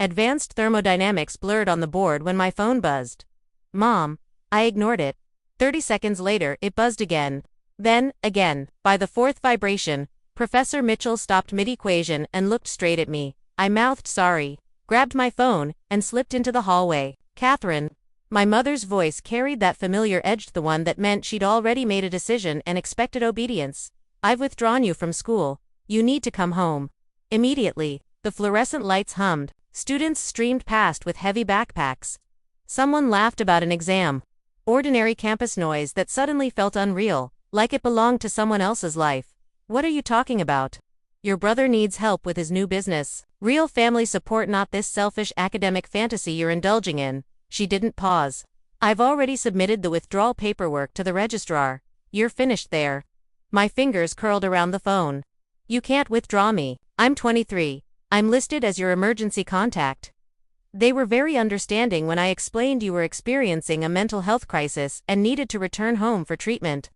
Advanced thermodynamics blurred on the board when my phone buzzed. Mom. I ignored it. 30 seconds later, it buzzed again. Then, again. By the fourth vibration, Professor Mitchell stopped mid-equation and looked straight at me. I mouthed sorry, grabbed my phone, and slipped into the hallway. Catherine. My mother's voice carried that familiar edge, the one that meant she'd already made a decision and expected obedience. I've withdrawn you from school. You need to come home. Immediately, the fluorescent lights hummed. Students streamed past with heavy backpacks. Someone laughed about an exam. Ordinary campus noise that suddenly felt unreal, like it belonged to someone else's life. What are you talking about? Your brother needs help with his new business. Real family support, not this selfish academic fantasy you're indulging in. She didn't pause. I've already submitted the withdrawal paperwork to the registrar. You're finished there. My fingers curled around the phone. You can't withdraw me. I'm 23. I'm listed as your emergency contact. They were very understanding when I explained you were experiencing a mental health crisis and needed to return home for treatment.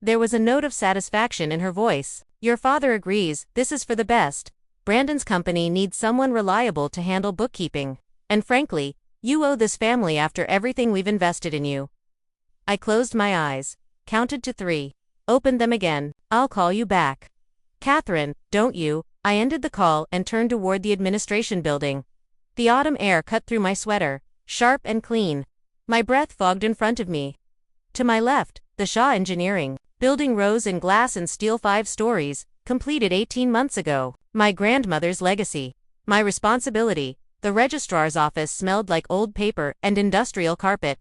There was a note of satisfaction in her voice. Your father agrees, this is for the best. Brandon's company needs someone reliable to handle bookkeeping. And frankly, you owe this family after everything we've invested in you. I closed my eyes, counted to 3, opened them again. I'll call you back. Catherine, don't you? I ended the call and turned toward the administration building. The autumn air cut through my sweater, sharp and clean. My breath fogged in front of me. To my left, the Shaw Engineering building rose in glass and steel, 5 stories, completed 18 months ago. My grandmother's legacy. My responsibility. The registrar's office smelled like old paper and industrial carpet.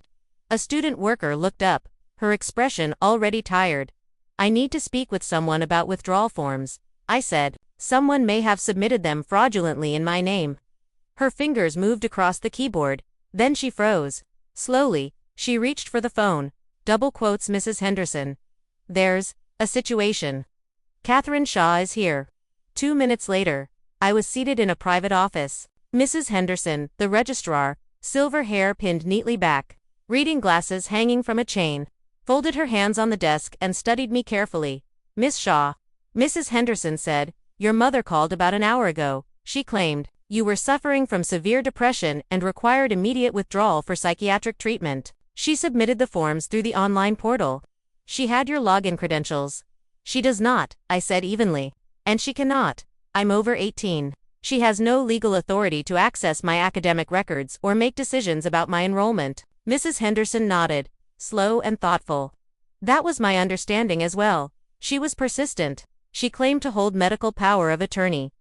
A student worker looked up, her expression already tired. I need to speak with someone about withdrawal forms, I said. Someone may have submitted them fraudulently in my name. Her fingers moved across the keyboard, then she froze. Slowly, she reached for the phone. Double quotes, Mrs. Henderson. There's a situation. Catherine Shaw is here. 2 minutes later, I was seated in a private office. Mrs. Henderson, the registrar, silver hair pinned neatly back, reading glasses hanging from a chain, folded her hands on the desk and studied me carefully. Miss Shaw, Mrs. Henderson said, your mother called about an hour ago. She claimed you were suffering from severe depression and required immediate withdrawal for psychiatric treatment. She submitted the forms through the online portal. She had your login credentials. She does not, I said evenly. And she cannot. I'm over 18. She has no legal authority to access my academic records or make decisions about my enrollment. Mrs. Henderson nodded, slow and thoughtful. That was my understanding as well. She was persistent. She claimed to hold medical power of attorney.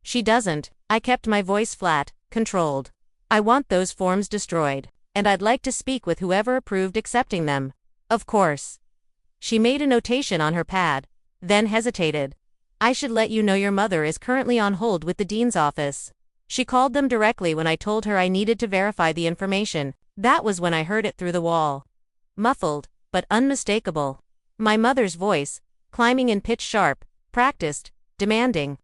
She doesn't. I kept my voice flat, controlled. I want those forms destroyed, and I'd like to speak with whoever approved accepting them. Of course. She made a notation on her pad, then hesitated. I should let you know your mother is currently on hold with the dean's office. She called them directly when I told her I needed to verify the information. That was when I heard it through the wall. Muffled, but unmistakable. My mother's voice, climbing in pitch sharp, practiced, demanding.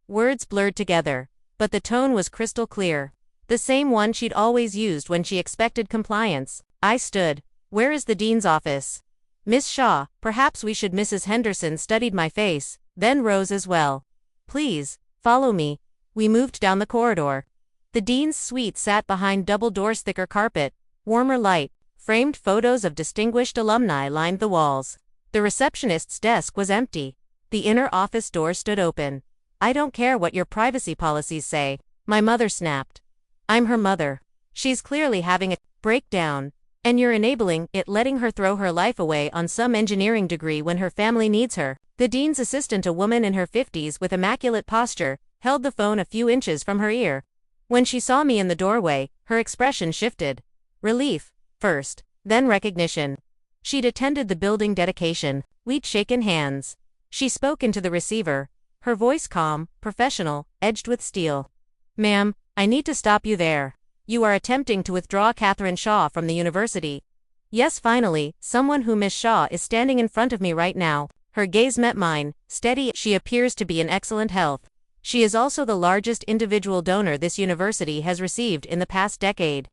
Words blurred together, but the tone was crystal clear. The same one she'd always used when she expected compliance. I stood. Where is the dean's office? Miss Shaw, perhaps we should. Mrs. Henderson studied my face, then rose as well. Please, follow me. We moved down the corridor. The dean's suite sat behind double doors, thicker carpet, warmer light, framed photos of distinguished alumni lined the walls. The receptionist's desk was empty. The inner office door stood open. I don't care what your privacy policies say, my mother snapped. I'm her mother. She's clearly having a breakdown, and you're enabling it, letting her throw her life away on some engineering degree when her family needs her. The dean's assistant, a woman in her 50s with immaculate posture, held the phone a few inches from her ear. When she saw me in the doorway, her expression shifted. Relief, first, then recognition. She'd attended the building dedication. We'd shaken hands. She spoke into the receiver, her voice calm, professional, edged with steel. Ma'am, I need to stop you there. You are attempting to withdraw Catherine Shaw from the university. Yes, finally, someone who Miss Shaw is standing in front of me right now. Her gaze met mine, steady. She appears to be in excellent health. She is also the largest individual donor this university has received in the past decade.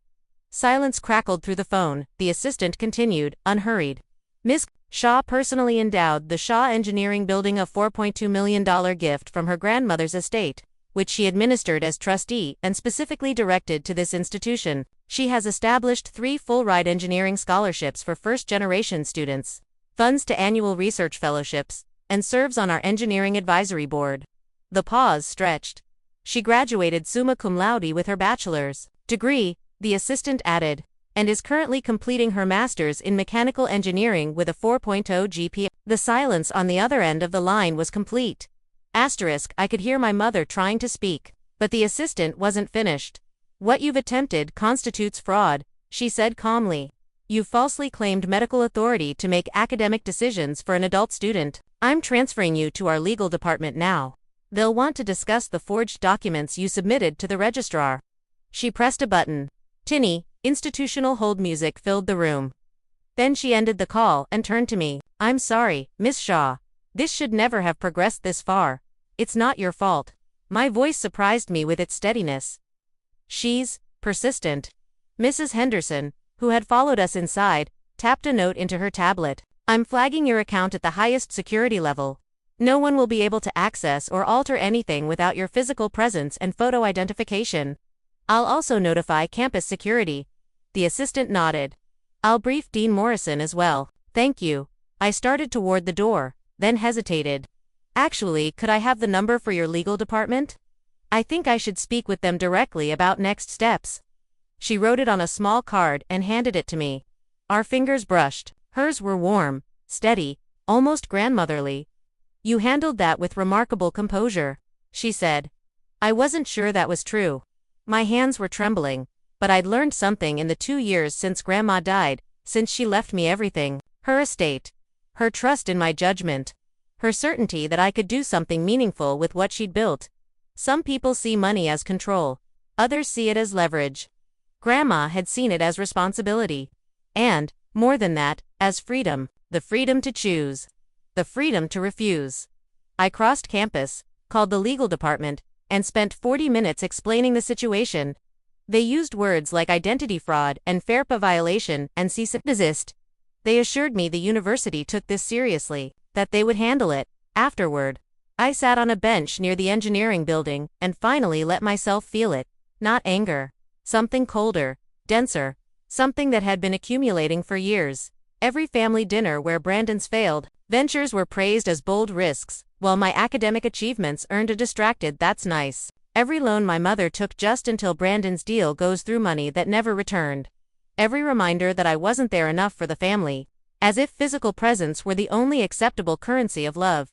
Silence crackled through the phone. The assistant continued, unhurried. Miss Shaw personally endowed the Shaw Engineering Building a $4.2 million gift from her grandmother's estate. which she administered as trustee and specifically directed to this institution. She has established 3 full-ride engineering scholarships for first-generation students, funds to annual research fellowships, and serves on our engineering advisory board. The pause stretched. She graduated summa cum laude with her bachelor's degree, the assistant added, and is currently completing her master's in mechanical engineering with a 4.0 GPA. The silence on the other end of the line was complete. I could hear my mother trying to speak, but the assistant wasn't finished. What you've attempted constitutes fraud, she said calmly. You've falsely claimed medical authority to make academic decisions for an adult student. I'm transferring you to our legal department now. They'll want to discuss the forged documents you submitted to the registrar. She pressed a button. Tinny, institutional hold music filled the room. Then she ended the call and turned to me. I'm sorry, Miss Shaw. This should never have progressed this far. It's not your fault. My voice surprised me with its steadiness. She's persistent. Mrs. Henderson, who had followed us inside, tapped a note into her tablet. I'm flagging your account at the highest security level. No one will be able to access or alter anything without your physical presence and photo identification. I'll also notify campus security. The assistant nodded. I'll brief Dean Morrison as well. Thank you. I started toward the door, then hesitated. Actually, could I have the number for your legal department? I think I should speak with them directly about next steps. She wrote it on a small card and handed it to me. Our fingers brushed. Hers were warm, steady, almost grandmotherly. You handled that with remarkable composure, she said. I wasn't sure that was true. My hands were trembling, but I'd learned something in the 2 years since Grandma died, since she left me everything. Her estate. Her trust in my judgment. Her certainty that I could do something meaningful with what she'd built. Some people see money as control. Others see it as leverage. Grandma had seen it as responsibility. And, more than that, as freedom. The freedom to choose. The freedom to refuse. I crossed campus, called the legal department, and spent 40 minutes explaining the situation. They used words like identity fraud and FARPA violation and cease and desist. They assured me the university took this seriously, that they would handle it. Afterward, I sat on a bench near the engineering building and finally let myself feel it. Not anger. Something colder, denser, something that had been accumulating for years. Every family dinner where Brandon's failed ventures were praised as bold risks, while my academic achievements earned a distracted "that's nice." Every loan my mother took just until Brandon's deal goes through money that never returned. Every reminder that I wasn't there enough for the family, as if physical presence were the only acceptable currency of love.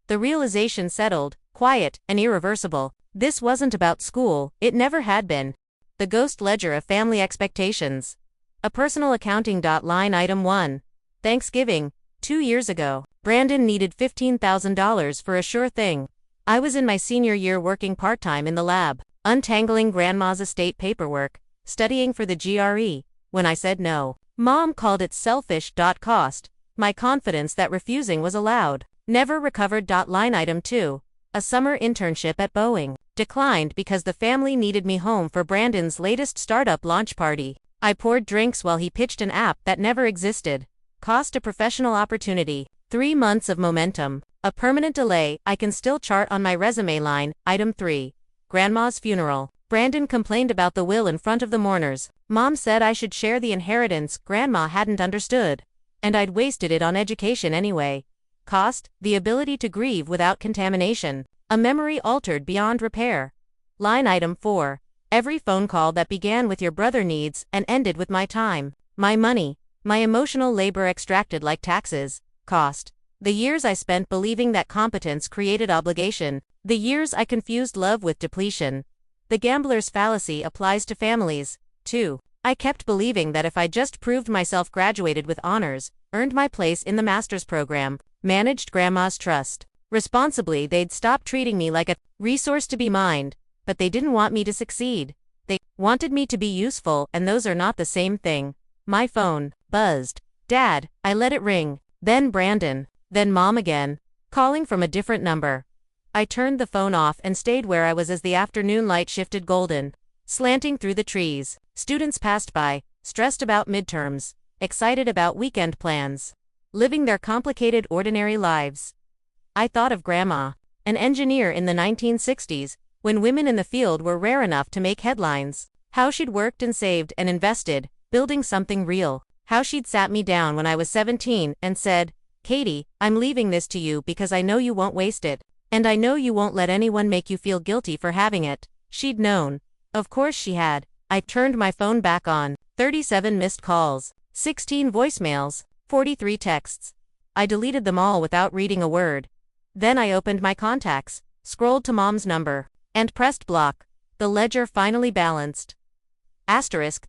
The realization settled, quiet and irreversible. This wasn't about school, it never had been. The ghost ledger of family expectations. A personal accounting. Line item 1. Thanksgiving, 2 years ago. Brandon needed $15,000 for a sure thing. I was in my senior year working part-time in the lab, untangling Grandma's estate paperwork, studying for the GRE, when I said no. Mom called it selfish. Cost. My confidence that refusing was allowed. Never recovered. Line item 2. A summer internship at Boeing. Declined because the family needed me home for Brandon's latest startup launch party. I poured drinks while he pitched an app that never existed. Cost a professional opportunity. 3 months of momentum. A permanent delay I can still chart on my resume. Line item 3. Grandma's funeral. Brandon complained about the will in front of the mourners. Mom said I should share the inheritance. Grandma hadn't understood. And I'd wasted it on education anyway. Cost, the ability to grieve without contamination. A memory altered beyond repair. Line item 4. Every phone call that began with your brother needs and ended with my time, my money, my emotional labor extracted like taxes. Cost. The years I spent believing that competence created obligation. The years I confused love with depletion. The gambler's fallacy applies to families, too. I kept believing that if I just proved myself, graduated with honors, earned my place in the master's program, managed Grandma's trust responsibly, they'd stop treating me like a resource to be mined. But they didn't want me to succeed. They wanted me to be useful, and those are not the same thing. My phone buzzed. Dad, I let it ring. Then Brandon. Then Mom again, calling from a different number. I turned the phone off and stayed where I was as the afternoon light shifted golden, slanting through the trees. Students passed by, stressed about midterms, excited about weekend plans, living their complicated ordinary lives. I thought of Grandma, an engineer in the 1960s, when women in the field were rare enough to make headlines. How she'd worked and saved and invested, building something real. How she'd sat me down when I was 17 and said, "Katie, I'm leaving this to you because I know you won't waste it. And I know you won't let anyone make you feel guilty for having it." She'd known. Of course she had. I turned my phone back on. 37 missed calls, 16 voicemails, 43 texts. I deleted them all without reading a word. Then I opened my contacts, scrolled to Mom's number, and pressed block. The ledger finally balanced.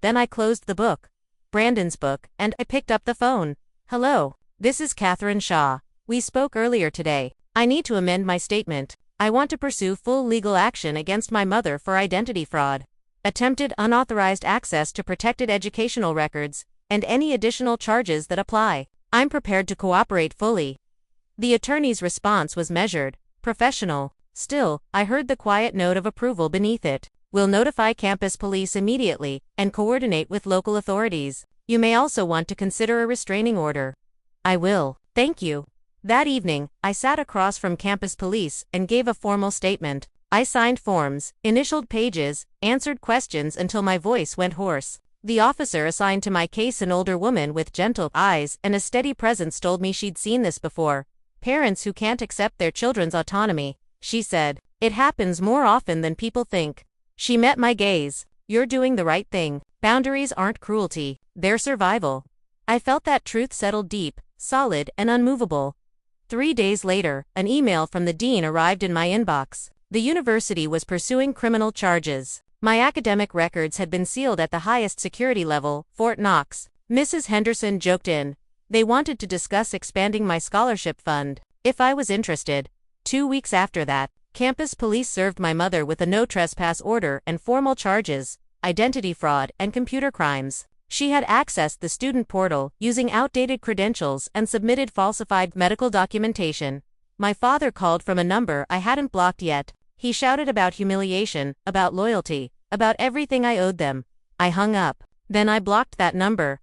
Then I closed the book, Brandon's book, and I picked up the phone. "Hello, this is Catherine Shaw. We spoke earlier today. I need to amend my statement. I want to pursue full legal action against my mother for identity fraud, attempted unauthorized access to protected educational records, and any additional charges that apply. I'm prepared to cooperate fully." The attorney's response was measured, professional. Still, I heard the quiet note of approval beneath it. "We'll notify campus police immediately and coordinate with local authorities. You may also want to consider a restraining order." "I will, thank you." That evening, I sat across from campus police and gave a formal statement. I signed forms, initialed pages, answered questions until my voice went hoarse. The officer assigned to my case, an older woman with gentle eyes and a steady presence, told me she'd seen this before. "Parents who can't accept their children's autonomy," she said. "It happens more often than people think." She met my gaze. "You're doing the right thing. Boundaries aren't cruelty, they're survival." I felt that truth settled deep, solid, and unmovable. 3 days later, an email from the dean arrived in my inbox. The university was pursuing criminal charges. My academic records had been sealed at the highest security level, Fort Knox. Mrs. Henderson joked in. They wanted to discuss expanding my scholarship fund, if I was interested. 2 weeks after that, campus police served my mother with a no trespass order and formal charges, identity fraud and computer crimes. She had accessed the student portal using outdated credentials and submitted falsified medical documentation. My father called from a number I hadn't blocked yet. He shouted about humiliation, about loyalty, about everything I owed them. I hung up. Then I blocked that number.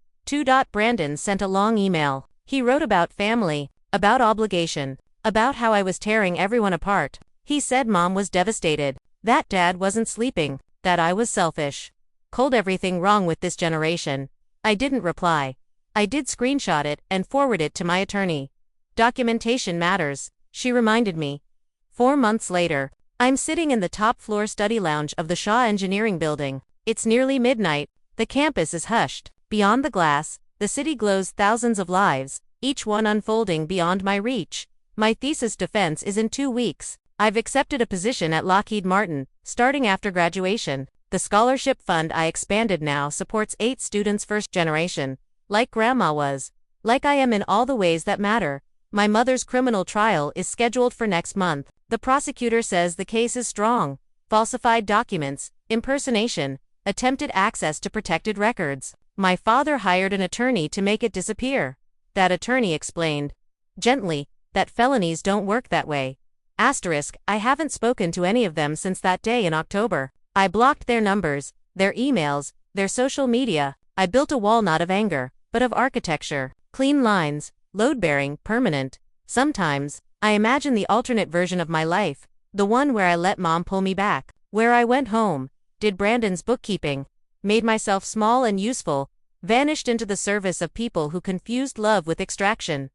Brandon sent a long email. He wrote about family, about obligation, about how I was tearing everyone apart. He said Mom was devastated, that Dad wasn't sleeping, that I was selfish. Cold everything wrong with this generation. I didn't reply. I did screenshot it and forward it to my attorney. Documentation matters, she reminded me. 4 months later, I'm sitting in the top floor study lounge of the Shaw Engineering Building. It's nearly midnight. The campus is hushed. Beyond the glass, the city glows thousands of lives, each one unfolding beyond my reach. My thesis defense is in 2 weeks. I've accepted a position at Lockheed Martin, starting after graduation. The scholarship fund I expanded now supports 8 students first generation. Like Grandma was. Like I am in all the ways that matter. My mother's criminal trial is scheduled for next month. The prosecutor says the case is strong. Falsified documents, impersonation, attempted access to protected records. My father hired an attorney to make it disappear. That attorney explained, gently, that felonies don't work that way. I haven't spoken to any of them since that day in October. I blocked their numbers, their emails, their social media. I built a wall not of anger, but of architecture. Clean lines, load-bearing, permanent. Sometimes, I imagine the alternate version of my life, the one where I let Mom pull me back, where I went home, did Brandon's bookkeeping, made myself small and useful, vanished into the service of people who confused love with extraction.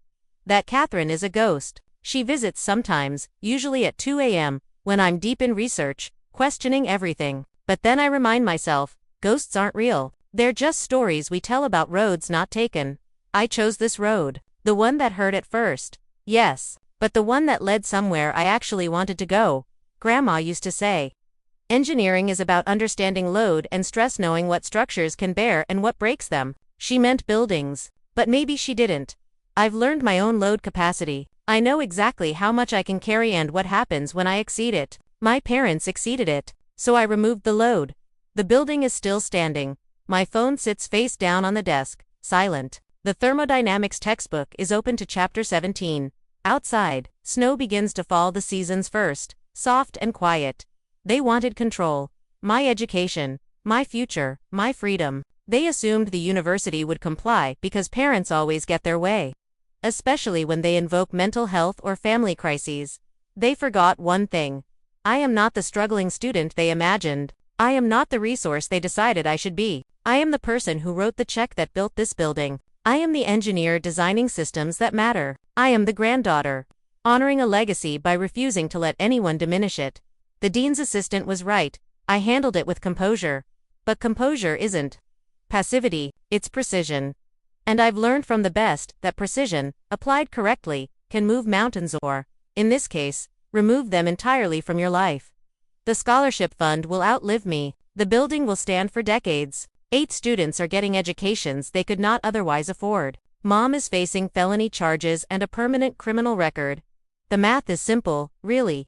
That Catherine is a ghost. She visits sometimes, usually at 2 a.m., when I'm deep in research, questioning everything. But then I remind myself, ghosts aren't real. They're just stories we tell about roads not taken. I chose this road. The one that hurt at first. Yes, but the one that led somewhere I actually wanted to go. Grandma used to say, engineering is about understanding load and stress, knowing what structures can bear and what breaks them. She meant buildings. But maybe she didn't. I've learned my own load capacity. I know exactly how much I can carry and what happens when I exceed it. My parents exceeded it, so I removed the load. The building is still standing. My phone sits face down on the desk, silent. The thermodynamics textbook is open to chapter 17. Outside, snow begins to fall, the season's first, soft and quiet. They wanted control. My education, my future, my freedom. They assumed the university would comply because parents always get their way. Especially when they invoke mental health or family crises. They forgot one thing. I am not the struggling student they imagined. I am not the resource they decided I should be. I am the person who wrote the check that built this building. I am the engineer designing systems that matter. I am the granddaughter, honoring a legacy by refusing to let anyone diminish it. The dean's assistant was right. I handled it with composure. But composure isn't passivity, it's precision. And I've learned from the best that precision, applied correctly, can move mountains or, in this case, remove them entirely from your life. The scholarship fund will outlive me. The building will stand for decades. 8 students are getting educations they could not otherwise afford. Mom is facing felony charges and a permanent criminal record. The math is simple, really.